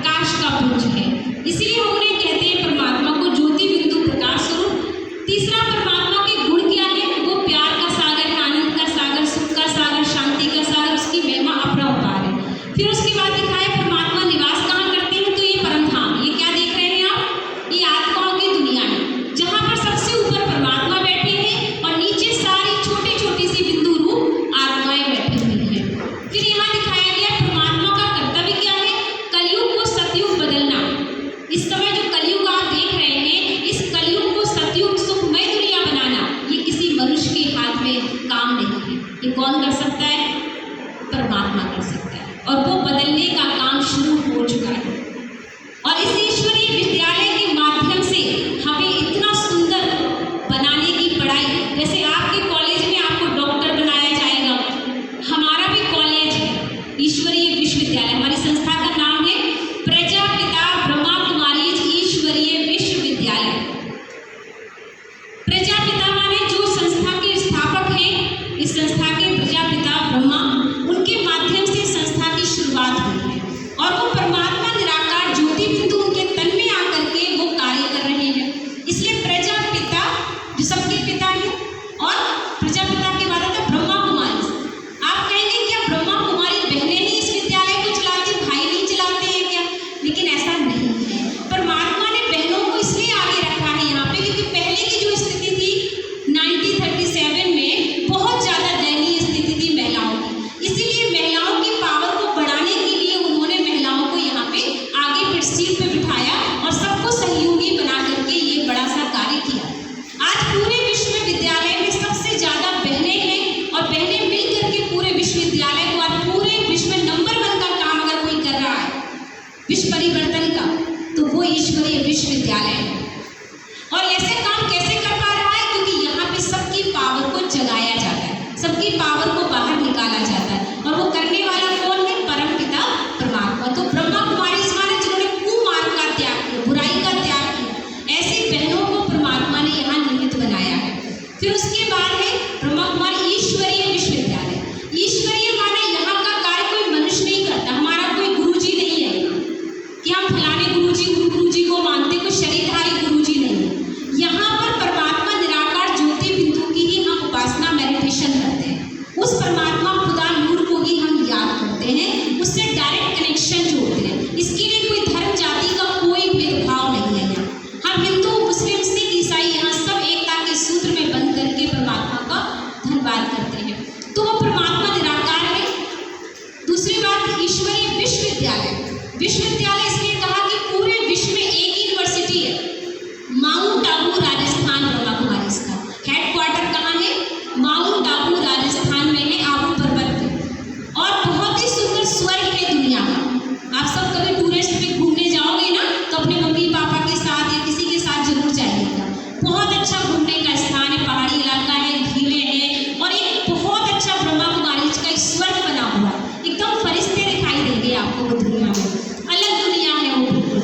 प्रकाश का पुंज है। इसलिए हम उन्हें कहते हैं परमात्मा को ज्योति बिंदु प्रकाश स्वरूप। तीसरा परमात्मा के गुण क्या है? वो प्यार का सागर है, आनंद का सागर, सुख का सागर, शांति का सागर, उसकी महिमा अपरंपार है। फिर उसके बाद दिखा है परमात्मा निवास कहाँ करते हैं, तो ये परम धाम, ये क्या देख रहे हैं आप, ये आत्माओं की दुनिया है, जहाँ पर सबसे ऊपर परमात्मा बैठे हैं और नीचे सारी छोटी छोटी सी बिंदु रूप आत्माएं बैठी हुई हैं। फिर यहाँ दिखाया गया परमात्मा का कर्तव्य क्या है, कलयुग को सतयुग बदलना। इस समय जो कलयुग आप देख रहे हैं, इस कलयुग को सतयुग सुखमय दुनिया बनाना, ये किसी मनुष्य के हाथ में काम नहीं है। ये कौन कर सकता है? परमात्मा कर सकता है, और वो बदलने का काम शुरू हो चुका है। और इस ईश्वरीय विद्यालय के माध्यम से हमें इतना सुंदर बनाने की पढ़ाई, जैसे आपके कॉलेज में आपको डॉक्टर बनाया जाएगा, हमारा भी कॉलेज है ईश्वरीय विश्वविद्यालय। हमारी संस्था का नाम है प्रजापिता ब्रह्मा कुमारी ईश्वरीय विश्वविद्यालय। प्रजापिता माने जो संस्था के स्थापक हैं, इस संस्था के प्रजापिता ब्रह्मा, उनके माध्यम से संस्था की शुरुआत हुई है। और वो परमात्मा निराकार ज्योति बिंदु उनके तन में आकर के वो कार्य कर रहे हैं। इसलिए प्रजापिता जो सबके पिता है, और प्रजापिता के बाद आता है ब्रह्मा कुमारी। आप कहेंगे क्या ब्रह्मा कुमारी बहनें ही इस विद्यालय को चलाती, भाई नहीं चलाते हैं क्या? लेकिन ऐसा नहीं है। परमात्मा ने बहनों को इसलिए आगे रखा है यहाँ पे, क्योंकि पहले की जो स्थिति थी 1937 में, बहुत ज़्यादा दयनीय स्थिति थी महिलाओं की। इसीलिए महिलाओं की पावर को बढ़ाने के लिए उन्होंने महिलाओं को यहाँ पे आगे सीट पे बिठाया और सबको सहयोगी बना करके ये बड़ा सा कार्य किया। आज पूरे विश्वविद्यालय में सबसे ज़्यादा बहनें हैं, और बहनें मिल करके पूरे विश्वविद्यालय को, आज पूरे विश्व में नंबर 1 का काम अगर कोई कर रहा है विश्व परिवर्तन का, तो वो ईश्वरीय विश्वविद्यालय है। और ऐसे काम कैसे कर पा रहा है? क्योंकि यहाँ पे सबकी पावर को जगाया जाता है, सबकी पावर को बाहर निकाला जाता है, और वो करने वाला कौन है? परमपिता परमात्मा। तो ब्रह्मा कुमारी माने जिन्होंने कुमार्ग का त्याग किया, बुराई का त्याग किया, ऐसी बहनों को परमात्मा ने यहाँ निमित्त बनाया है। फिर उसके बाद है ब्रह्मा कुमारी ईश्वरीय विश्वविद्यालय। ईश्वरीय माने यहाँ का कार्य कोई मनुष्य नहीं करता, हमारा कोई गुरुजी नहीं है कि हम फलाने गुरुजी को मानते, कोई शरीरधारी गुरुजी नहीं है। यहाँ पर परमात्मा निराकार ज्योति बिंदु की ही हम उपासना मेडिटेशन करते हैं। उस परमात्मा खुदा नूर को ही हम याद करते हैं, उससे डायरेक्ट कनेक्शन जोड़ते हैं। इसके लिए कोई धर्म जाति का कोई भेदभाव नहीं है। यहाँ हम हिंदू, मुस्लिम, सिख, ईसाई यहाँ सब एकता के सूत्र में बंध करके परमात्मा का धन्यवाद करते हैं। तो वो परमात्मा निराकार है। दूसरी बात, ईश्वरीय विश्वविद्यालय। विश्वविद्यालय इसलिए कहा कि पूरे विश्व में एक यूनिवर्सिटी है, माउंट आबू राजस्थान, ब्रह्मा कुमारी इसका हेडक्वार्टर कहाँ है? माउंट आबू राजस्थान में है, आबू पर्वत पे। और बहुत ही सुंदर स्वर्ग है दुनिया का। आप सब कभी टूरिस्ट पे घूमने जाओगे ना, तो अपने मम्मी पापा के साथ या किसी के साथ जरूर जाइएगा। बहुत अच्छा घूमने का स्थान है, पहाड़ी इलाका है, झीलें हैं, और एक बहुत अच्छा ब्रह्मा कुमारी का एक स्वर्ग बना हुआ है। एकदम फरिश्ते दिखाई देंगे आपको वो दुनिया में, अलग दुनिया है वो बिल्कुल।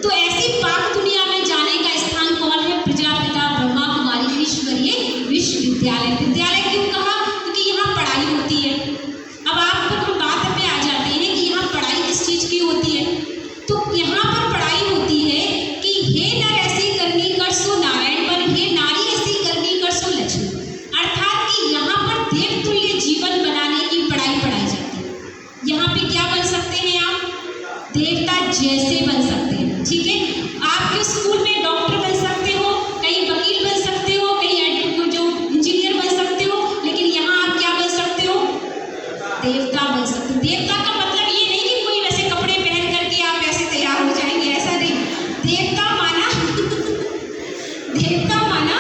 तो ऐसी पाक दुनिया में जाने का स्थान कौन है? प्रजापिता ब्रह्मा कुमारी ईश्वरीय विश्वविद्यालय। विद्यालय क्यों कहा? क्योंकि यहाँ पढ़ाई होती है। अब आप हम बात पे आ जाते हैं कि यहाँ पढ़ाई किस चीज़ की होती है। तो यहाँ पर पढ़ाई होती है कि हे नर ऐसी करनी कर सो नारायण पर, हे नारी ऐसी करनी कर सो लक्ष्मी। अर्थात कि यहाँ पर देवतुल्य जीवन बनाने की पढ़ाई पढ़ाई जाती है। यहाँ पे क्या बन सकते हैं आप? देवता जैसे बन सकते हैं। ठीक है, आपके स्कूल में डॉक्टर बन सकते हो, कहीं वकील बन सकते हो, कहीं जो इंजीनियर बन सकते हो, लेकिन यहाँ आप क्या बन सकते हो? देवता बन सकते हो। देवता का मतलब ये नहीं कि कोई वैसे कपड़े पहन करके आप ऐसे तैयार हो जाएंगे, ऐसा नहीं। देवता माना देवता माना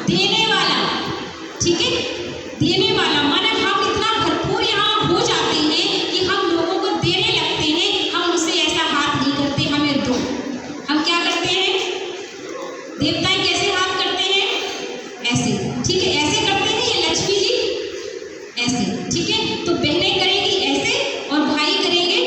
देने वाला। ठीक है, देने वाला माना हम इतना भरपूर यहाँ हो जाते हैं कि हम लोगों को देने लगते हैं। हम उसे ऐसा हाथ नहीं करते हमें दो, हम क्या करते हैं? देवताएं कैसे हाथ करते हैं? ऐसे। ठीक है, ऐसे करते हैं ये लक्ष्मी जी ऐसे। ठीक है, तो बहनें करेंगी ऐसे और भाई करेंगे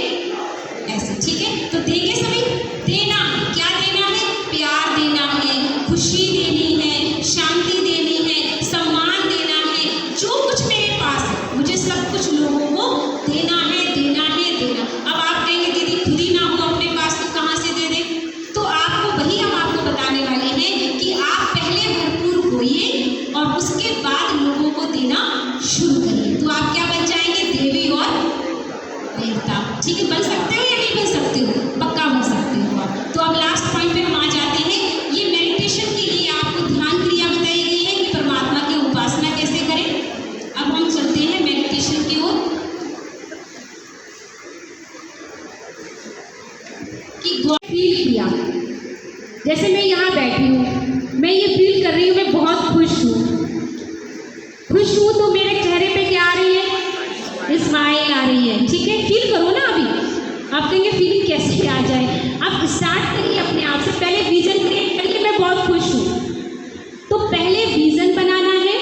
ऐसे। ठीक है, तो देंगे सभी। देना क्या देना है? प्यार देना है, खुशी देनी है, शांति देनी है, सम्मान देना है। जो कुछ मेरे पास है मुझे सब कुछ लोगों को देना है, देना है, देना। अब आप कहेंगे दीदी खुद ही ना हो अपने पास तो जो फील किया, जैसे मैं यहाँ बैठी हूँ, मैं ये फील कर रही हूँ मैं बहुत खुश हूँ। खुश हूँ तो मेरे चेहरे पे क्या आ रही है? स्माइल आ रही है। ठीक है, फील करो ना। अभी आप कहेंगे फीलिंग कैसे आ जाए? आप स्टार्ट करिए अपने आप से। पहले विजन क्रिएट करिए, मैं बहुत खुश हूँ। तो पहले विजन बनाना है,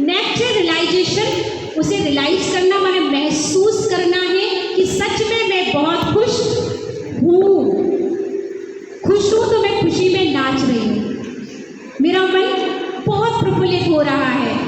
नेक्स्ट है रियलाइजेशन। उसे रियलाइज करना माने महसूस करना है कि सच में मैं बहुत खुश हूँ। खुश हूँ तो मैं खुशी में नाच रही हूँ, मेरा मन बहुत प्रफुल्लित हो रहा है।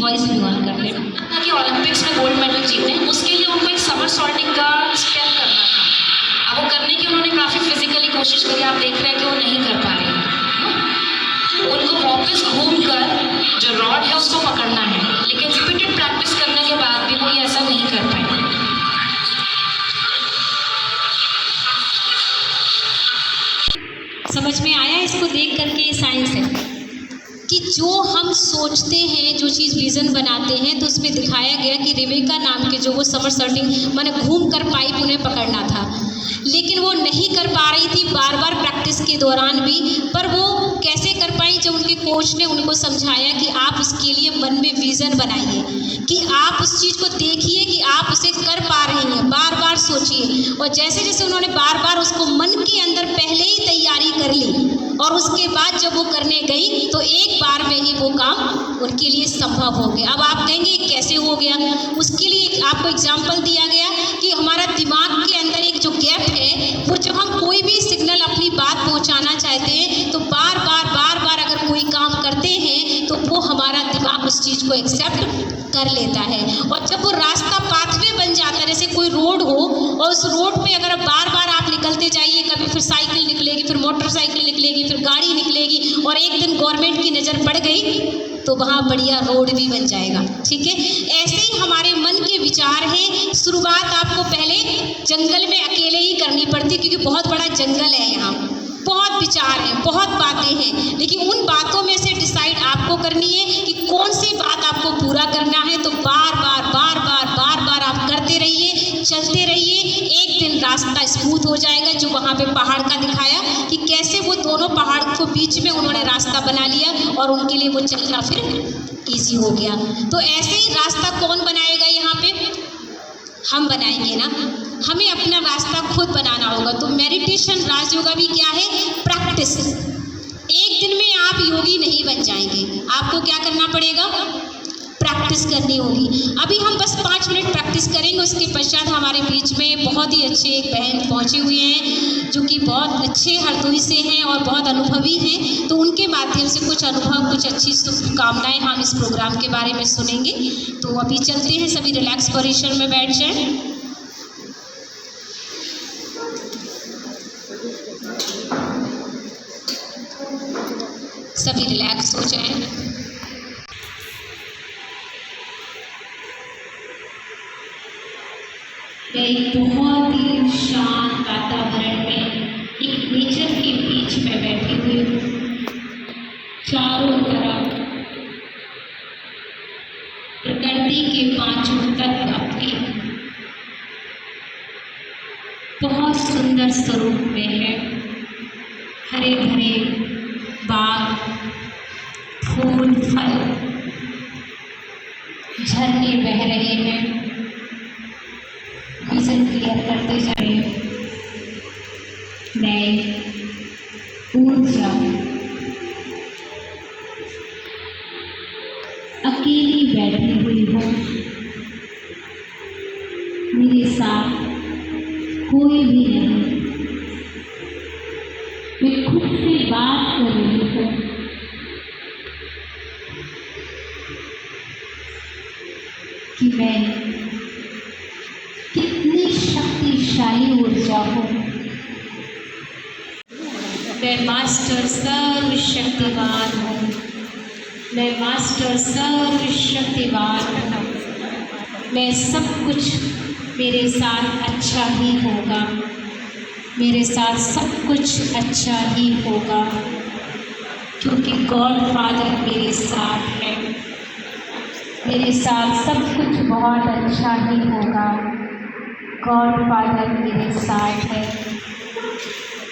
वॉइस भी ऑन कर लेना कि ओलंपिक्स में गोल्ड मेडल जीते, उसके लिए उनको एक समर सॉल्टिंग का स्टेप करना था। अब वो करने की उन्होंने काफ़ी फिजिकली कोशिश करी, आप देख रहे हैं कि वो नहीं कर पा रहे हैं। उनको वापस घूम कर जो रॉड है उसको पकड़ना है, लेकिन रिपीटेड प्रैक्टिस करने के बाद भी वो ये ऐसा नहीं कर पाए। समझ में आया इसको देख करके? ये साइंस है कि जो हम सोचते हैं, जो चीज़ विज़न बनाते हैं, तो उसमें दिखाया गया कि रेबेका नाम के जो वो समर सॉल्टिंग माने घूम कर पाइप उन्हें पकड़ना था, लेकिन वो नहीं कर पा रही थी बार बार प्रैक्टिस के दौरान भी। पर वो कैसे कर पाई? जब उनके कोच ने उनको समझाया कि आप उसके लिए मन में विज़न बनाइए, कि आप उस चीज़ को देखिए कि आप उसे कर पा रही हैं, बार बार सोचिए। और जैसे जैसे उन्होंने बार बार उसको मन के अंदर पहले ही तैयारी कर ली, और उसके बाद जब वो करने गई तो एक बार में ही वो काम उनके लिए संभव हो गया। अब आप कहेंगे कैसे हो गया? उसके लिए आपको एग्जाम्पल दिया गया कि हमारा दिमाग के अंदर एक जो गैप है, वो जब हम कोई भी सिग्नल अपनी बात पहुंचाना चाहते हैं तो बार बार अगर कोई काम करते हैं तो वो हमारा दिमाग उस चीज़ को एक्सेप्ट कर लेता है। और जब वो रास्ता पाथवे बन जाता है, जैसे कोई रोड हो और उस रोड पे अगर बार बार आप निकलते जाइए, कभी फिर साइकिल निकलेगी, फिर मोटरसाइकिल निकलेगी, फिर गाड़ी निकलेगी, और एक दिन गवर्नमेंट की नज़र पड़ गई तो वहाँ बढ़िया रोड भी बन जाएगा। ठीक है, ऐसे ही हमारे मन के विचार हैं। शुरुआत आपको पहले जंगल में अकेले ही करनी पड़ती, क्योंकि बहुत बड़ा जंगल है, यहाँ बहुत विचार हैं, बहुत बातें हैं, लेकिन उन बातों में से डिसाइड आपको करनी है कि कौन सी बात आपको पूरा करना है। तो बार बार आप करते रहिए, चलते रहिए। एक दिन रास्ता स्मूथ हो जाएगा, जो वहाँ पे पहाड़ का दिखाया कि कैसे वो दोनों पहाड़ को बीच में उन्होंने रास्ता बना लिया और उनके लिए वो चलना फिर ईजी हो गया। तो ऐसे ही रास्ता कौन बनाएगा? यहाँ पे हम बनाएंगे ना, हमें अपना रास्ता खुद बनाना होगा। तो मेडिटेशन, राजयोगा भी क्या है? प्रैक्टिस। एक दिन में आप योगी नहीं बन जाएंगे, आपको क्या करना पड़ेगा? प्रैक्टिस करनी होगी। अभी हम बस 5 मिनट प्रैक्टिस करेंगे, उसके पश्चात हमारे बीच में बहुत ही अच्छे एक बहन पहुँचे हुए हैं जो कि बहुत अच्छे हरदोई से हैं और बहुत अनुभवी हैं। तो उनके माध्यम से कुछ अनुभव, कुछ अच्छी शुभकामनाएँ हम इस प्रोग्राम के बारे में सुनेंगे। तो अभी चलते हैं, सभी रिलैक्स पोजीशन में बैठ जाएँ। सभी रिलैक्स हो जाएं। एक बहुत ही शांत वातावरण में, एक नेचर के बीच में बैठी हुई, चारों तरफ प्रकृति के 5 तत्व अपने बहुत सुंदर स्वरूप में है। हरे भरे बाग, फूल फल, झरने बह रहे हैं, विजन क्लियर करते जा रहे हैं। नई ऊर्जा अकेली बैठी हुई हो, मेरे साथ कोई भी नहीं, मैं खुद से बात कर रही हूँ कि मैं कितनी शक्तिशाली ऊर्जा हूँ। मैं मास्टर सर्वशक्तिवान हूँ, मैं मास्टर सर्वशक्तिवान हूँ। मैं सब कुछ मेरे साथ अच्छा ही होगा, मेरे साथ सब कुछ अच्छा ही होगा, क्योंकि गॉड फादर मेरे साथ है। मेरे साथ सब कुछ बहुत अच्छा ही होगा, गॉड फादर मेरे साथ है।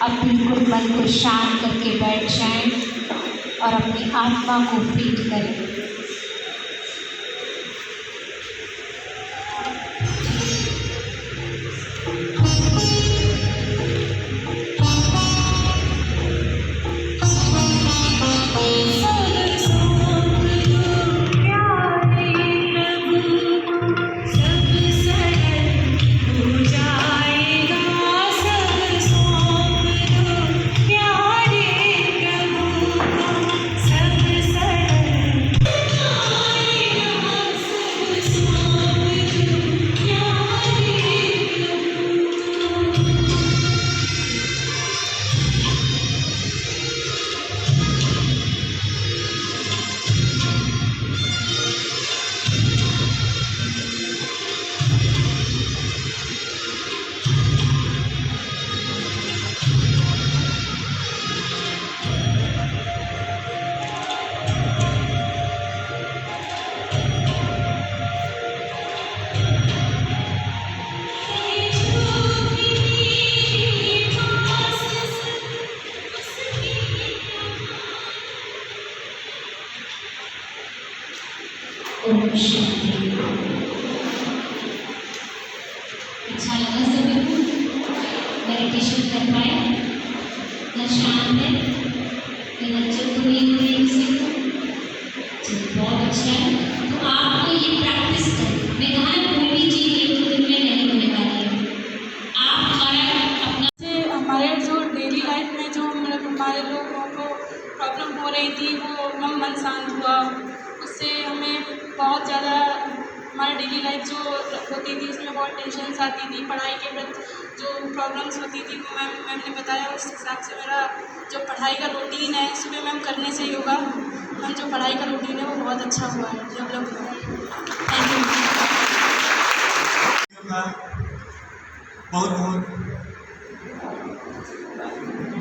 अब बिल्कुल मन को शांत करके बैठ जाएं और अपनी आत्मा को फीड करें। ओम शांति। अच्छा लगा सभी को? मेडिटेशन कर पाए? ना शांत है, ना चुप नहीं हुए किसी को? चलिए बहुत अच्छा है। तो आपको ये प्रैक्टिस करें। मैं कहा ना कोई भी चीज़ एक दो दिन में नहीं होने वाली है। आप हमारा अपना हमारे जो डेली लाइफ में जो मतलब हमारे लोगों को प्रॉब्लम हो रही थी वो मन शांत हुआ। उससे हमें बहुत ज़्यादा हमारी डेली लाइफ जो होती थी उसमें बहुत टेंशन्स आती थी, पढ़ाई के प्रति जो प्रॉब्लम्स होती थी वो मैम ने बताया। उस हिसाब से मेरा जो पढ़ाई का रूटीन है सुबह मैम करने से योगा मैम जो पढ़ाई का रूटीन है वो बहुत अच्छा हुआ है, डेवलप हुआ है। Thank you. बहुत बहुत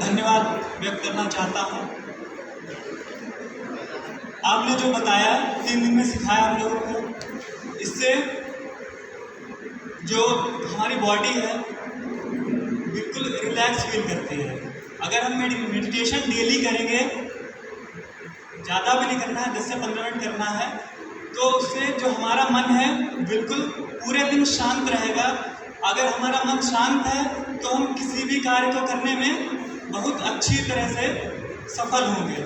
धन्यवाद व्यक्त करना चाहता हूँ। आपने जो बताया 3 दिन में सिखाया आप लोगों को, इससे जो हमारी बॉडी है बिल्कुल रिलैक्स फील करती है। अगर हम मेडिटेशन डेली करेंगे, ज़्यादा भी नहीं करना है, 10 से 15 मिनट करना है, तो उससे जो हमारा मन है बिल्कुल पूरे दिन शांत रहेगा। अगर हमारा मन शांत है तो हम किसी भी कार्य को करने में बहुत अच्छी तरह से सफल होंगे।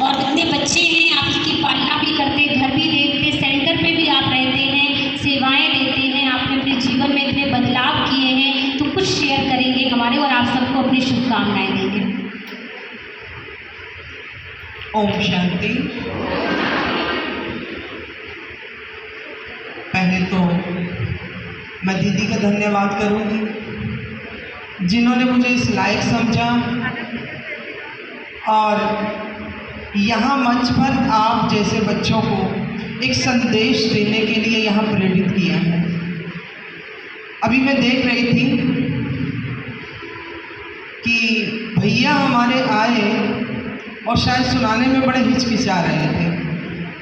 और कितने बच्चे हैं आपकी पालना भी करते, घर भी देखते, सेंटर पे भी आप रहते हैं, सेवाएं देते हैं, आपने अपने जीवन में इतने बदलाव किए हैं, तो कुछ शेयर करेंगे हमारे और आप सबको अपनी शुभकामनाएं देंगे। ओम शांति। पहले तो मैं दीदी का धन्यवाद करूंगी जिन्होंने मुझे इस लायक समझा और यहाँ मंच पर आप जैसे बच्चों को एक संदेश देने के लिए यहाँ प्रेरित किया है। अभी मैं देख रही थी कि भैया हमारे आए और शायद सुनाने में बड़े हिचकिचा रहे थे,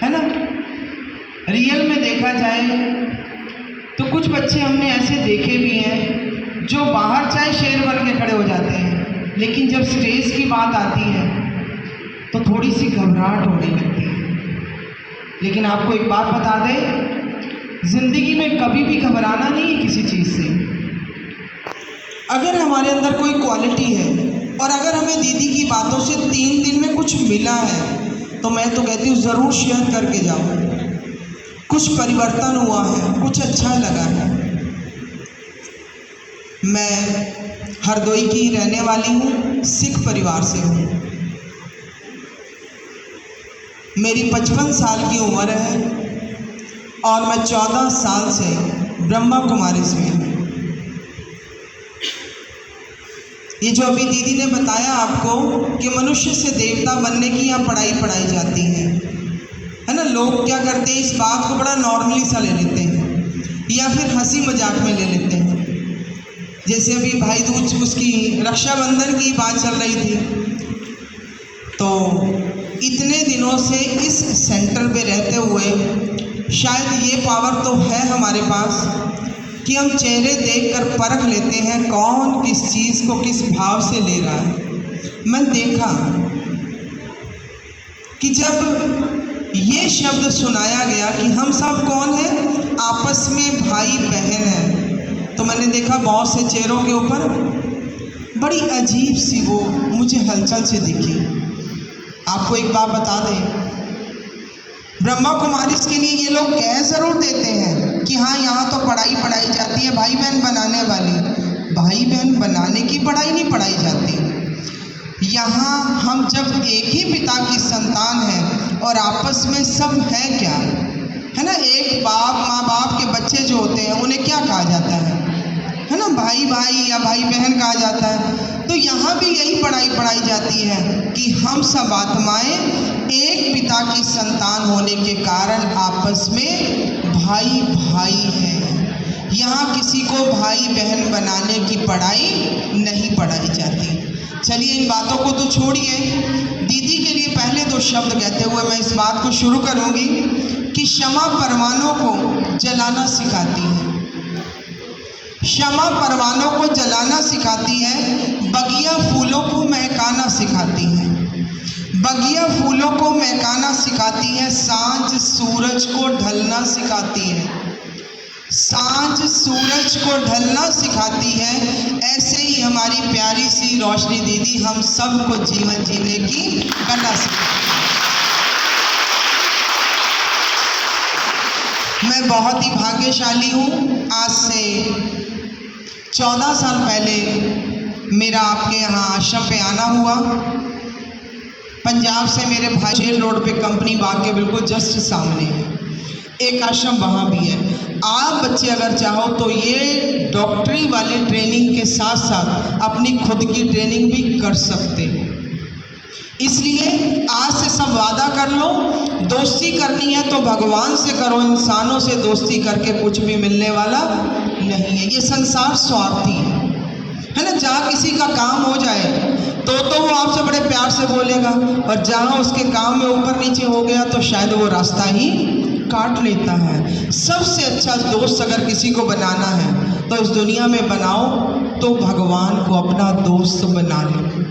है ना। रियल में देखा जाए तो कुछ बच्चे हमने ऐसे देखे भी हैं जो बाहर चाहे शेर बन के खड़े हो जाते हैं, लेकिन जब स्टेज की बात आती है तो थोड़ी सी घबराहट होने लगती है। लेकिन आपको एक बात बता दें, ज़िंदगी में कभी भी घबराना नहीं है किसी चीज़ से। अगर हमारे अंदर कोई क्वालिटी है और अगर हमें दीदी की बातों से 3 दिन में कुछ मिला है तो मैं तो कहती हूँ ज़रूर शेयर करके जाओ। कुछ परिवर्तन हुआ है, कुछ अच्छा लगा है। मैं हरदोई की रहने वाली हूँ, सिख परिवार से हूँ। मेरी 55 साल की उम्र है और मैं 14 साल से ब्रह्मा कुमारीज में हूँ। ये जो अभी दीदी ने बताया आपको कि मनुष्य से देवता बनने की यहाँ पढ़ाई जाती है ना। लोग क्या करते हैं, इस बात को बड़ा नॉर्मली सा ले लेते हैं या फिर हंसी मजाक में ले लेते हैं। जैसे अभी भाई दूज, उसकी रक्षाबंधन की बात चल रही थी, तो इतने दिनों से इस सेंटर पे रहते हुए शायद ये पावर तो है हमारे पास कि हम चेहरे देखकर परख लेते हैं कौन किस चीज़ को किस भाव से ले रहा है। मैं देखा कि जब ये शब्द सुनाया गया कि हम सब कौन हैं, आपस में भाई बहन हैं, तो मैंने देखा बहुत से चेहरों के ऊपर बड़ी अजीब सी वो मुझे हलचल से दिखी। आपको एक बात बता दें, ब्रह्मा कुमारीज के लिए ये लोग कह ज़रूर देते हैं कि हाँ यहाँ तो पढ़ाई जाती है, भाई बहन बनाने वाली। भाई बहन बनाने की पढ़ाई नहीं पढ़ाई जाती। यहाँ हम जब एक ही पिता की संतान हैं और आपस में सब है क्या है ना, एक माँ बाप के बच्चे जो होते हैं उन्हें क्या कहा जाता है ना, भाई या भाई बहन कहा जाता है। तो यहाँ भी यही पढ़ाई जाती है कि हम सब आत्माएं एक पिता की संतान होने के कारण आपस में भाई हैं। यहाँ किसी को भाई बहन बनाने की पढ़ाई नहीं पढ़ाई जाती। चलिए इन बातों को तो छोड़िए, दीदी के लिए पहले 2 शब्द कहते हुए मैं इस बात को शुरू करूँगी कि क्षमा परवानों को जलाना सिखाती है। क्षमा परवानों को जलाना सिखाती है, बगिया फूलों को महकाना सिखाती है। बगिया फूलों को महकाना सिखाती है, सांझ सूरज को ढलना सिखाती है। सांझ सूरज को ढलना सिखाती है। ऐसे ही हमारी प्यारी सी रोशनी दीदी हम सबको जीवन जीने की कला सिखाती है। मैं बहुत ही भाग्यशाली हूँ। आज से 14 साल पहले मेरा आपके यहाँ आश्रम पे आना हुआ। पंजाब से मेरे भाई जेल रोड पे कंपनी बाग के बिल्कुल जस्ट सामने है एक आश्रम, वहाँ भी है। आप बच्चे अगर चाहो तो ये डॉक्टरी वाली ट्रेनिंग के साथ साथ अपनी खुद की ट्रेनिंग भी कर सकते हो। इसलिए आज से सब वादा कर लो, दोस्ती करनी है तो भगवान से करो, इंसानों से दोस्ती करके कुछ भी मिलने वाला नहीं है। ये संसार स्वार्थी है ना। जहाँ किसी का काम हो जाए तो वो आपसे बड़े प्यार से बोलेगा, और जहाँ उसके काम में ऊपर नीचे हो गया तो शायद वो रास्ता ही काट लेता है। सबसे अच्छा दोस्त अगर किसी को बनाना है तो इस दुनिया में बनाओ तो भगवान को अपना दोस्त बना लो।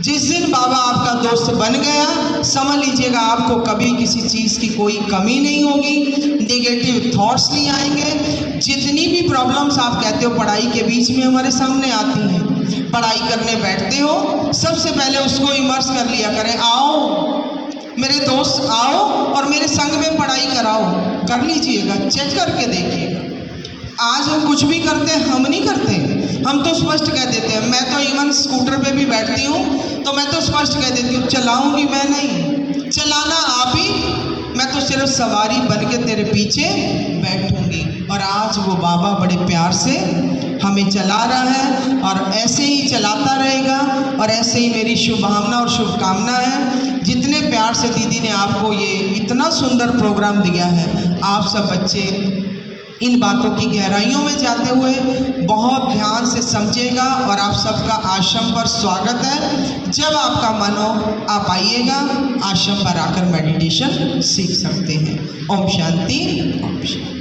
जिस दिन बाबा आपका दोस्त बन गया, समझ लीजिएगा आपको कभी किसी चीज़ की कोई कमी नहीं होगी, नेगेटिव थॉट्स नहीं आएंगे। जितनी भी प्रॉब्लम्स आप कहते हो पढ़ाई के बीच में हमारे सामने आती हैं, पढ़ाई करने बैठते हो सबसे पहले उसको इमर्स कर लिया करें। आओ मेरे दोस्त, आओ और मेरे संग में पढ़ाई कराओ, कर लीजिएगा, चेक करके देखिएगा। आज हम कुछ भी करते हैं, हम नहीं करते, हम तो स्पष्ट कह देते हैं। मैं तो इवन स्कूटर पे भी बैठती हूँ तो मैं तो स्पष्ट कह देती हूँ, चलाऊंगी मैं नहीं, चलाना आप ही, मैं तो सिर्फ सवारी बन के तेरे पीछे बैठूंगी। और आज वो बाबा बड़े प्यार से हमें चला रहा है और ऐसे ही चलाता रहेगा। और ऐसे ही मेरी शुभकामना और शुभकामना है, जितने प्यार से दीदी ने आपको ये इतना सुंदर प्रोग्राम दिया है, आप सब बच्चे इन बातों की गहराइयों में जाते हुए बहुत ध्यान से समझेगा। और आप सबका आश्रम पर स्वागत है। जब आपका मन हो आप आइएगा, आश्रम पर आकर मेडिटेशन सीख सकते हैं। ओम शांति, ओम शांति।